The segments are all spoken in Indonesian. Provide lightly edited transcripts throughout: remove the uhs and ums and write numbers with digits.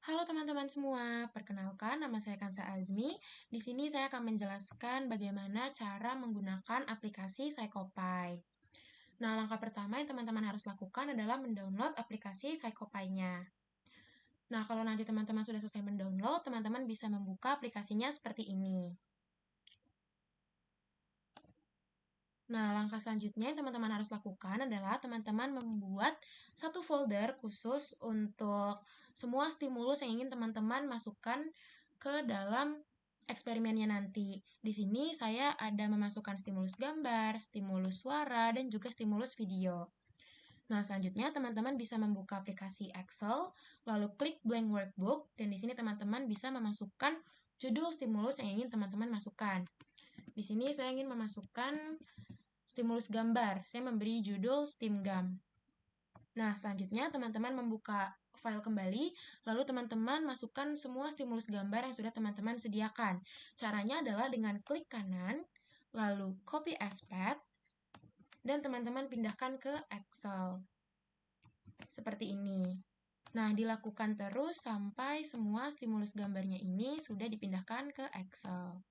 Halo teman-teman semua, perkenalkan nama saya Kansa Azmi. Di sini saya akan menjelaskan bagaimana cara menggunakan aplikasi Psycopy. Nah, langkah pertama yang teman-teman harus lakukan adalah mendownload aplikasi Psycopy-nya. Nah, kalau nanti teman-teman sudah selesai mendownload, teman-teman bisa membuka aplikasinya seperti ini. Nah, langkah selanjutnya yang teman-teman harus lakukan adalah teman-teman membuat satu folder khusus untuk semua stimulus yang ingin teman-teman masukkan ke dalam eksperimennya nanti. Di sini saya ada memasukkan stimulus gambar, stimulus suara, dan juga stimulus video. Nah, selanjutnya teman-teman bisa membuka aplikasi Excel, lalu klik blank workbook, dan di sini teman-teman bisa memasukkan judul stimulus yang ingin teman-teman masukkan. Di sini saya ingin memasukkan stimulus gambar. Saya memberi judul StimGam. Nah, selanjutnya teman-teman membuka file kembali, lalu teman-teman masukkan semua stimulus gambar yang sudah teman-teman sediakan. Caranya adalah dengan klik kanan, lalu copy as path, dan teman-teman pindahkan ke Excel. Seperti ini. Nah, dilakukan terus sampai semua stimulus gambarnya ini sudah dipindahkan ke Excel.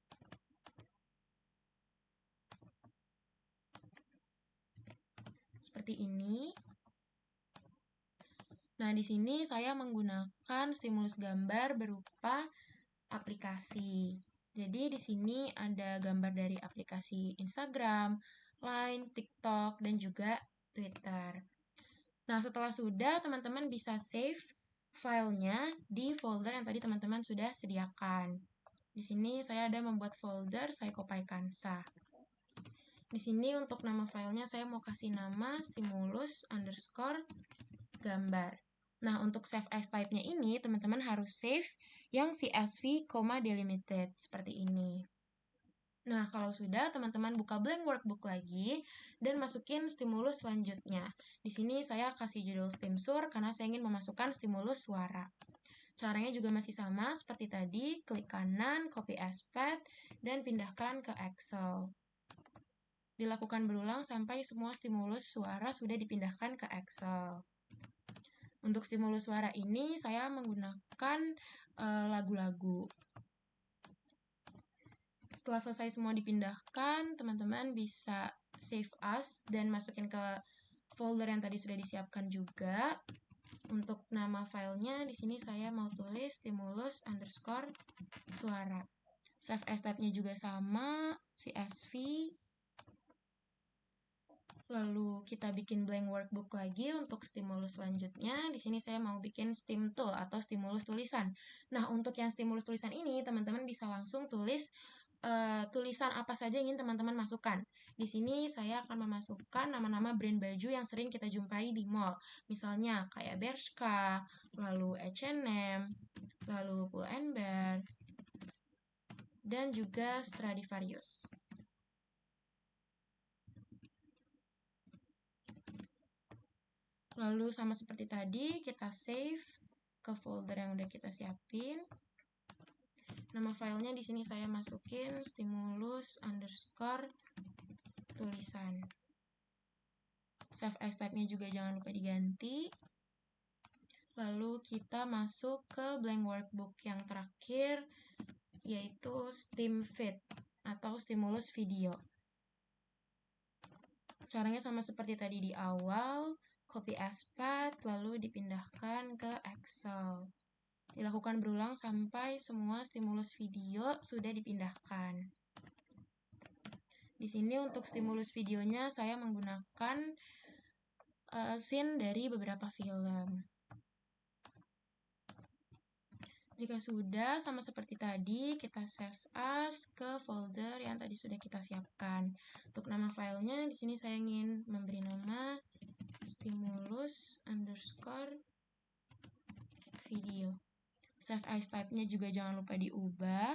Seperti ini. Nah, di sini saya menggunakan stimulus gambar berupa aplikasi. Jadi, di sini ada gambar dari aplikasi Instagram, Line, TikTok, dan juga Twitter. Nah, setelah sudah, teman-teman bisa save filenya di folder yang tadi teman-teman sudah sediakan. Di sini saya ada membuat folder Psycopy Kansa. Di sini untuk nama filenya saya mau kasih nama stimulus_gambar. Nah, untuk save as type-nya ini, teman-teman harus save yang CSV, delimited, seperti ini. Nah, kalau sudah, teman-teman buka blank workbook lagi, dan masukin stimulus selanjutnya. Di sini saya kasih judul StimSur, karena saya ingin memasukkan stimulus suara. Caranya juga masih sama, seperti tadi, klik kanan, copy as path, dan pindahkan ke Excel. Dilakukan berulang sampai semua stimulus suara sudah dipindahkan ke Excel. Untuk stimulus suara ini saya menggunakan lagu-lagu. Setelah selesai semua dipindahkan, teman-teman bisa save as dan masukin ke folder yang tadi sudah disiapkan juga. Untuk nama filenya di sini saya mau tulis stimulus_suara. Save as type-nya juga sama, CSV. Lalu kita bikin blank workbook lagi untuk stimulus selanjutnya. Di sini saya mau bikin stim tool atau stimulus tulisan. Nah, untuk yang stimulus tulisan ini, teman-teman bisa langsung tulis tulisan apa saja yang ingin teman-teman masukkan. Di sini saya akan memasukkan nama-nama brand baju yang sering kita jumpai di mall. Misalnya kayak Bershka, lalu H&M, lalu Pull&Bear, dan juga Stradivarius. Lalu sama seperti tadi, kita save ke folder yang udah kita siapin. Nama filenya di sini saya masukin stimulus_tulisan. Save as type-nya juga jangan lupa diganti. Lalu kita masuk ke blank workbook yang terakhir, yaitu StimFit atau stimulus video. Caranya sama seperti tadi di awal, copy as path, lalu dipindahkan ke Excel. Dilakukan berulang sampai semua stimulus video sudah dipindahkan. Di sini untuk stimulus videonya saya menggunakan scene dari beberapa film. Jika sudah, sama seperti tadi, kita save as ke folder yang tadi sudah kita siapkan. Untuk nama filenya, di sini saya ingin memberi nama stimulus_video. Save as type-nya juga jangan lupa diubah.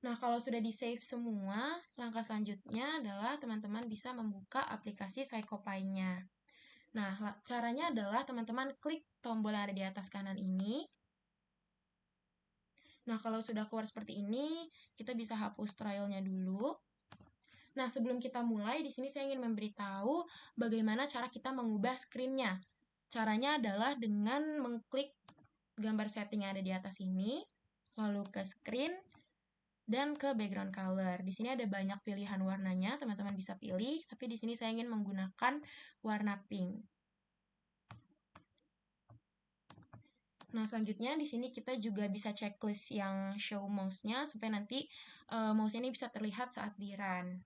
Nah, kalau sudah di-save semua, langkah selanjutnya adalah teman-teman bisa membuka aplikasi Psycopy-nya. Nah, caranya adalah teman-teman klik tombol yang ada di atas kanan ini. Nah, kalau sudah keluar seperti ini, kita bisa hapus trial-nya dulu. Nah, sebelum kita mulai, di sini saya ingin memberitahu bagaimana cara kita mengubah screen-nya. Caranya adalah dengan mengklik gambar setting yang ada di atas ini, lalu ke screen, dan ke background color. Di sini ada banyak pilihan warnanya, teman-teman bisa pilih, tapi di sini saya ingin menggunakan warna pink. Nah, selanjutnya di sini kita juga bisa checklist yang show mouse-nya supaya nanti mouse ini bisa terlihat saat di run.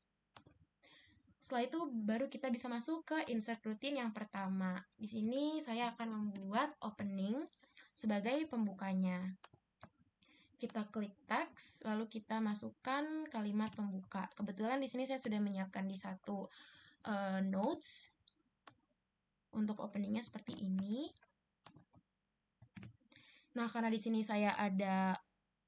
Setelah itu baru kita bisa masuk ke insert routine yang pertama. Di sini saya akan membuat opening sebagai pembukanya. Kita klik text, lalu kita masukkan kalimat pembuka. Kebetulan di sini saya sudah menyiapkan di satu notes untuk openingnya seperti ini. Nah, karena di sini saya ada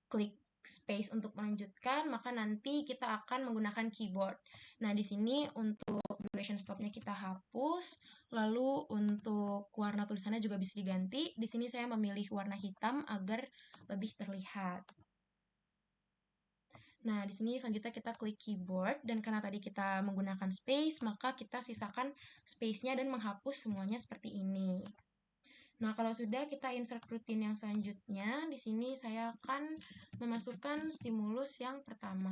klik space untuk melanjutkan, maka nanti kita akan menggunakan keyboard. Nah, di sini untuk duration stopnya kita hapus, lalu untuk warna tulisannya juga bisa diganti. Di sini saya memilih warna hitam agar lebih terlihat. Nah, di sini selanjutnya kita klik keyboard, dan karena tadi kita menggunakan space, maka kita sisakan space-nya dan menghapus semuanya seperti ini. Nah, kalau sudah, kita insert routine yang selanjutnya. Di sini saya akan memasukkan stimulus yang pertama.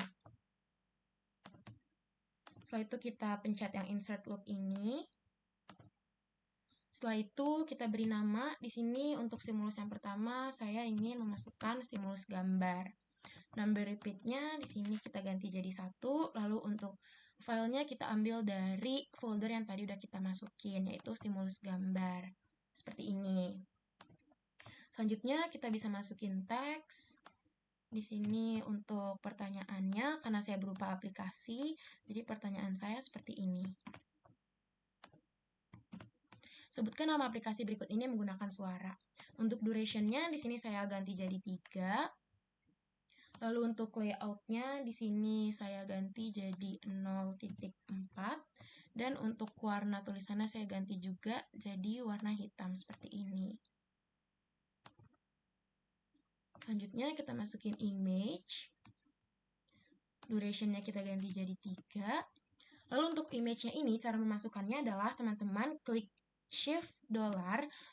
Setelah itu kita pencet yang insert loop ini. Setelah itu kita beri nama. Di sini untuk stimulus yang pertama saya ingin memasukkan stimulus gambar. Number repeat-nya di sini kita ganti jadi 1. Lalu untuk filenya kita ambil dari folder yang tadi udah kita masukin, yaitu stimulus gambar. Seperti ini. Selanjutnya kita bisa masukin teks. Di sini untuk pertanyaannya, karena saya berupa aplikasi, jadi pertanyaan saya seperti ini. Sebutkan nama aplikasi berikut ini menggunakan suara. Untuk duration-nya, di sini saya ganti jadi 3. Lalu untuk layout-nya, di sini saya ganti jadi 0.4. Dan untuk warna tulisannya saya ganti juga jadi warna hitam seperti ini. Selanjutnya kita masukin image. Duration-nya kita ganti jadi 3. Lalu untuk image-nya ini, cara memasukkannya adalah teman-teman klik Shift $,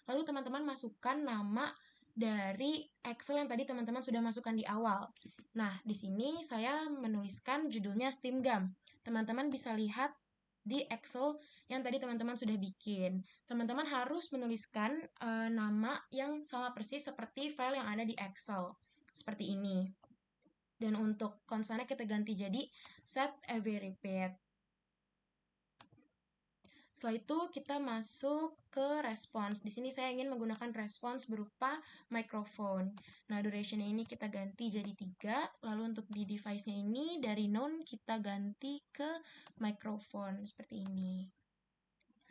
lalu teman-teman masukkan nama dari Excel yang tadi teman-teman sudah masukkan di awal. Nah, di sini saya menuliskan judulnya SteamGam. Teman-teman bisa lihat di Excel yang tadi teman-teman sudah bikin. Teman-teman harus menuliskan nama yang sama persis seperti file yang ada di Excel. Seperti ini. Dan untuk konstannya kita ganti jadi set every repeat. Setelah itu kita masuk ke response. Di sini saya ingin menggunakan response berupa microphone. Nah, duration ini kita ganti jadi 3. Lalu untuk di device-nya ini dari known kita ganti ke microphone seperti ini.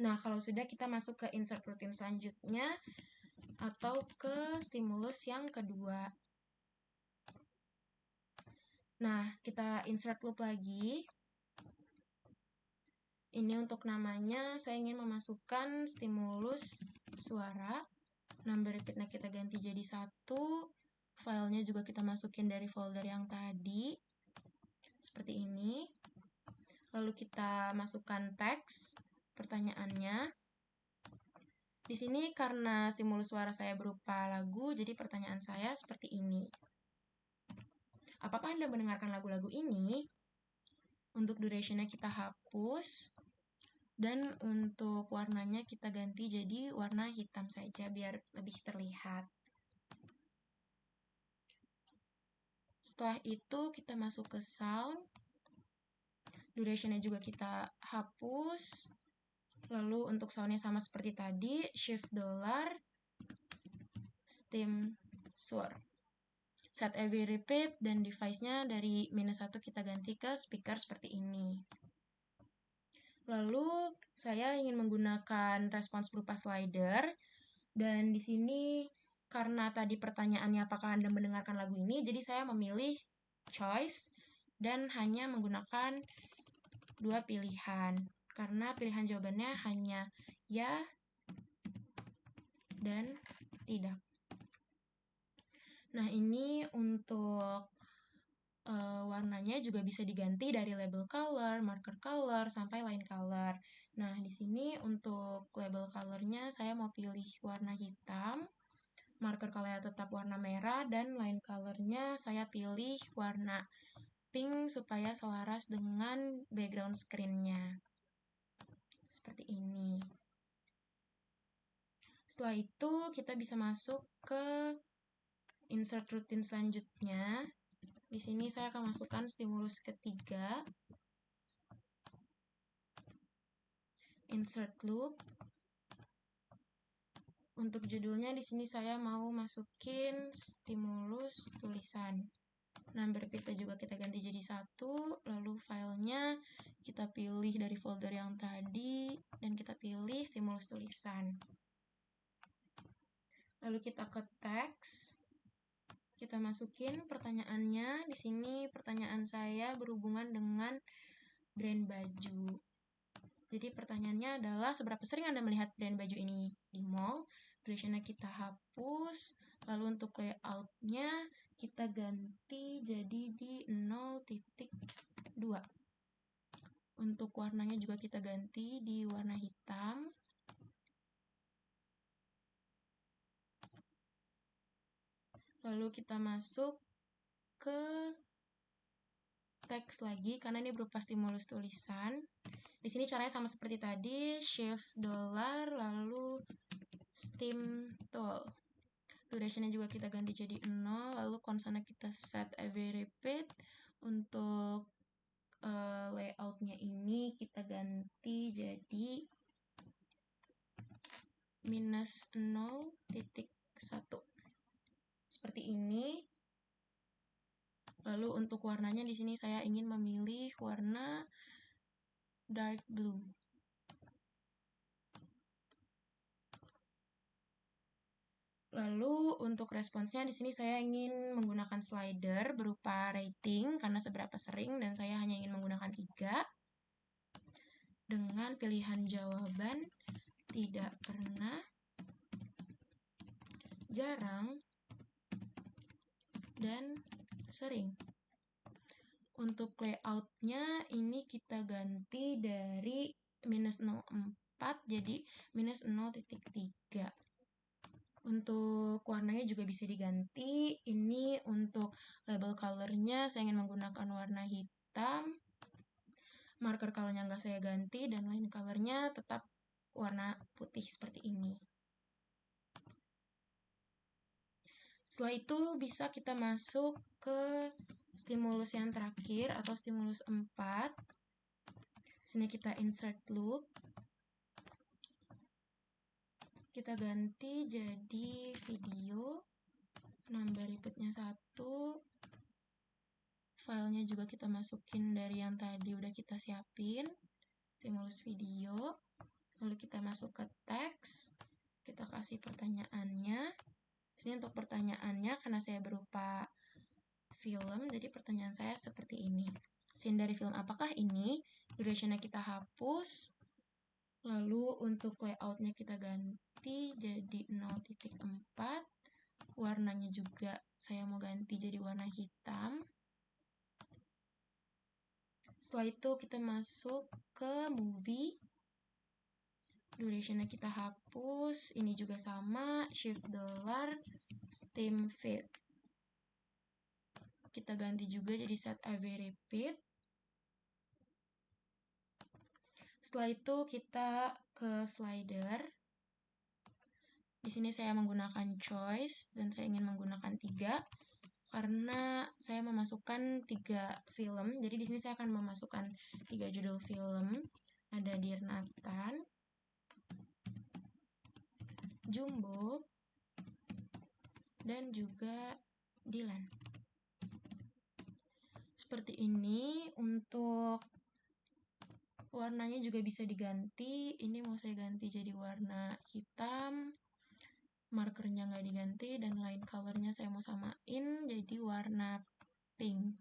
Nah, kalau sudah kita masuk ke insert routine selanjutnya atau ke stimulus yang kedua. Nah, kita insert loop lagi. Ini untuk namanya, saya ingin memasukkan stimulus suara. Number repeat-nya kita ganti jadi 1. Filenya juga kita masukin dari folder yang tadi. Seperti ini. Lalu kita masukkan teks pertanyaannya. Di sini karena stimulus suara saya berupa lagu, jadi pertanyaan saya seperti ini. Apakah Anda mendengarkan lagu-lagu ini? Untuk duration-nya kita hapus. Dan untuk warnanya kita ganti jadi warna hitam saja biar lebih terlihat. Setelah itu kita masuk ke sound. Duration-nya juga kita hapus. Lalu untuk sound-nya sama seperti tadi, Shift $, Steam Sur. Set every repeat dan device-nya dari -1 kita ganti ke speaker seperti ini. Lalu saya ingin menggunakan respons berupa slider, dan di sini karena tadi pertanyaannya apakah Anda mendengarkan lagu ini, jadi saya memilih choice dan hanya menggunakan 2 pilihan. Karena pilihan jawabannya hanya ya dan tidak. Nah, ini untuk warnanya juga bisa diganti dari label color, marker color, sampai line color. Nah, di sini untuk label colornya saya mau pilih warna hitam, Marker colornya tetap warna merah dan line colornya saya pilih warna pink supaya selaras dengan background screen-nya. Seperti ini. Setelah itu kita bisa masuk ke insert routine selanjutnya. Di sini saya akan masukkan stimulus ketiga. Insert loop. Untuk judulnya di sini saya mau masukin stimulus tulisan. Number kita juga kita ganti jadi 1, lalu filenya kita pilih dari folder yang tadi dan kita pilih stimulus tulisan. Lalu kita ke teks. Kita masukin pertanyaannya. Di sini pertanyaan saya berhubungan dengan brand baju. Jadi pertanyaannya adalah seberapa sering Anda melihat brand baju ini di mall? Durationnya kita hapus. Lalu untuk layoutnya kita ganti jadi di 0.2. Untuk warnanya juga kita ganti di warna hitam. Lalu kita masuk ke teks lagi karena ini berupa stimulus tulisan. Di sini caranya sama seperti tadi, shift dollar lalu stim tool. Durationnya juga kita ganti jadi 0, lalu konstannya kita set every repeat. Untuk layoutnya ini kita ganti jadi minus 0.1. Seperti ini. Lalu untuk warnanya di sini saya ingin memilih warna dark blue. Lalu untuk responsnya di sini saya ingin menggunakan slider berupa rating karena seberapa sering dan saya hanya ingin menggunakan 3 dengan pilihan jawaban tidak pernah, jarang, dan sering. Untuk layoutnya ini kita ganti dari minus 0.4 jadi minus 0.3. Untuk warnanya juga bisa diganti. Ini untuk label colornya saya ingin menggunakan warna hitam. Marker colornya nggak saya ganti dan line colornya tetap warna putih seperti ini. Setelah itu bisa kita masuk ke stimulus yang terakhir atau stimulus 4. Sini kita insert loop. Kita ganti jadi video. Number repeatnya 1. Filenya juga kita masukin dari yang tadi udah kita siapin. Stimulus video. Lalu kita masuk ke teks. Kita kasih pertanyaannya. Sini untuk pertanyaannya karena saya berupa film, jadi pertanyaan saya seperti ini. Scene dari film apakah ini? Durationnya kita hapus. Lalu untuk layoutnya kita ganti jadi 0.4. Warnanya juga saya mau ganti jadi warna hitam. Setelah itu kita masuk ke movie. Durationnya kita hapus. Ini juga sama, shift dollar, stem fit. Kita ganti juga jadi set every repeat. Setelah itu kita ke slider. Di sini saya menggunakan choice dan saya ingin menggunakan 3 karena saya memasukkan 3 film. Jadi di sini saya akan memasukkan 3 judul film. Ada Dear Nathan, Jumbo, dan juga Dylan. Seperti ini. Untuk warnanya juga bisa diganti. Ini mau saya ganti jadi warna hitam. Markernya nggak diganti dan line colornya saya mau samain jadi warna pink.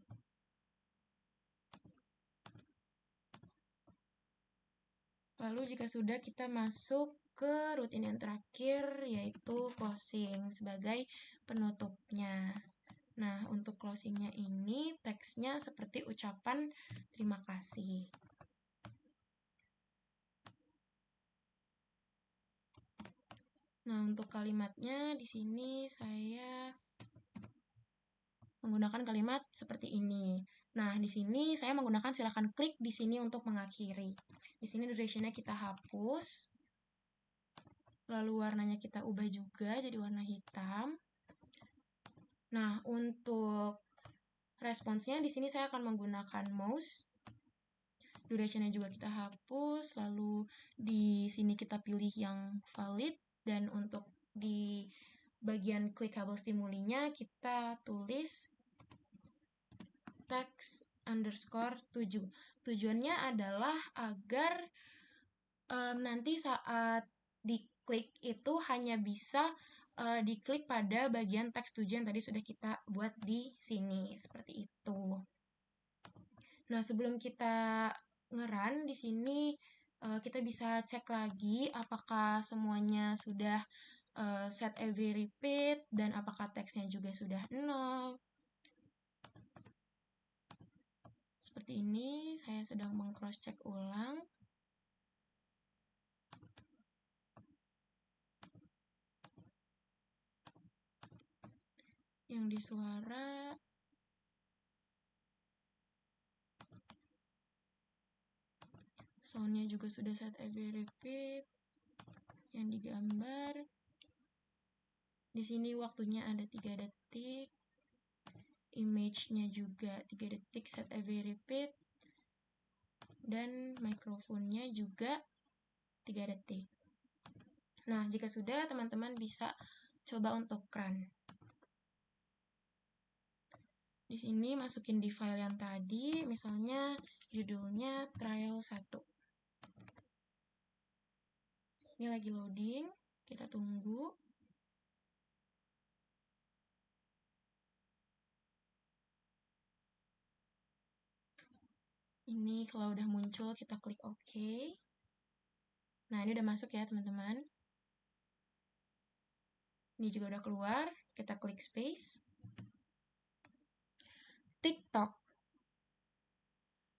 Lalu jika sudah kita masuk ke rutin yang terakhir yaitu closing sebagai penutupnya. Nah, untuk closingnya ini teksnya seperti ucapan terima kasih. Nah, untuk kalimatnya di sini saya menggunakan kalimat seperti ini. Nah, di sini saya menggunakan silakan klik di sini untuk mengakhiri. Di sini duration-nya kita hapus. Lalu warnanya kita ubah juga jadi warna hitam. Nah, untuk responsnya di sini saya akan menggunakan mouse. Duration-nya juga kita hapus, lalu di sini kita pilih yang valid, dan untuk di bagian clickable stimulinya kita tulis text underscore 7. Tujuannya adalah agar nanti saat diklik itu hanya bisa diklik pada bagian teks 7 yang tadi sudah kita buat di sini, seperti itu. Nah, sebelum kita ngerun di sini kita bisa cek lagi apakah semuanya sudah set every repeat dan apakah teksnya juga sudah 0. Seperti ini, saya sedang meng-cross check ulang. Yang di suara soundnya juga sudah set every repeat. Yang digambar di sini waktunya ada 3 detik. Image-nya juga 3 detik set every repeat. Dan mikrofonnya juga 3 detik. Nah, jika sudah, teman-teman bisa coba untuk run. Di sini masukin di file yang tadi, misalnya judulnya trial 1. Ini lagi loading, kita tunggu. Ini kalau udah muncul, kita klik OK. Nah, ini udah masuk ya, teman-teman. Ini juga udah keluar, kita klik space. TikTok,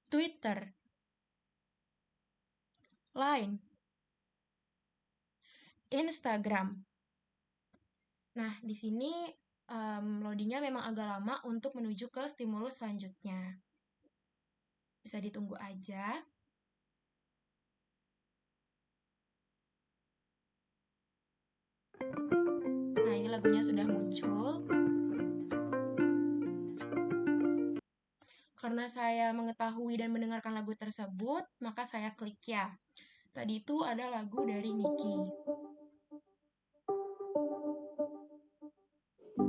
Twitter, Line, Instagram. Nah, di sini loadingnya memang agak lama untuk menuju ke stimulus selanjutnya. Bisa ditunggu aja. Nah, ini lagunya sudah muncul. Karena saya mengetahui dan mendengarkan lagu tersebut, maka saya klik ya. Tadi itu ada lagu dari Niki.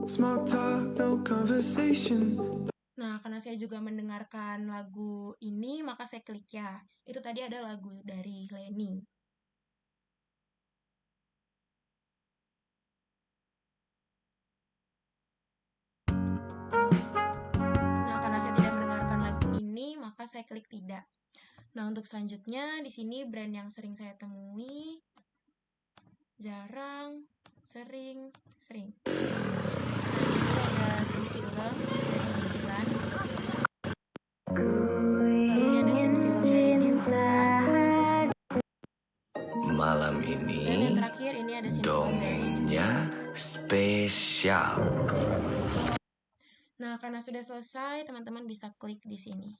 Small talk, no conversation. Nah, karena saya juga mendengarkan lagu ini, maka saya klik ya. Itu tadi ada lagu dari Lenny. Nah, karena saya tidak mendengarkan lagu ini, maka saya klik tidak. Nah, untuk selanjutnya, di sini brand yang sering saya temui, jarang, sering. Nah, ini ada scene film dari Dilan. Lalu ini ada scene film dari Dirwan. Malam ini Dan yang terakhir ini ada scene film dari dongengnya spesial. Nah, karena sudah selesai, teman-teman bisa klik di sini.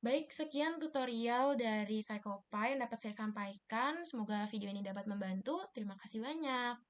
Baik, sekian tutorial dari Psychopie yang dapat saya sampaikan. Semoga video ini dapat membantu. Terima kasih banyak.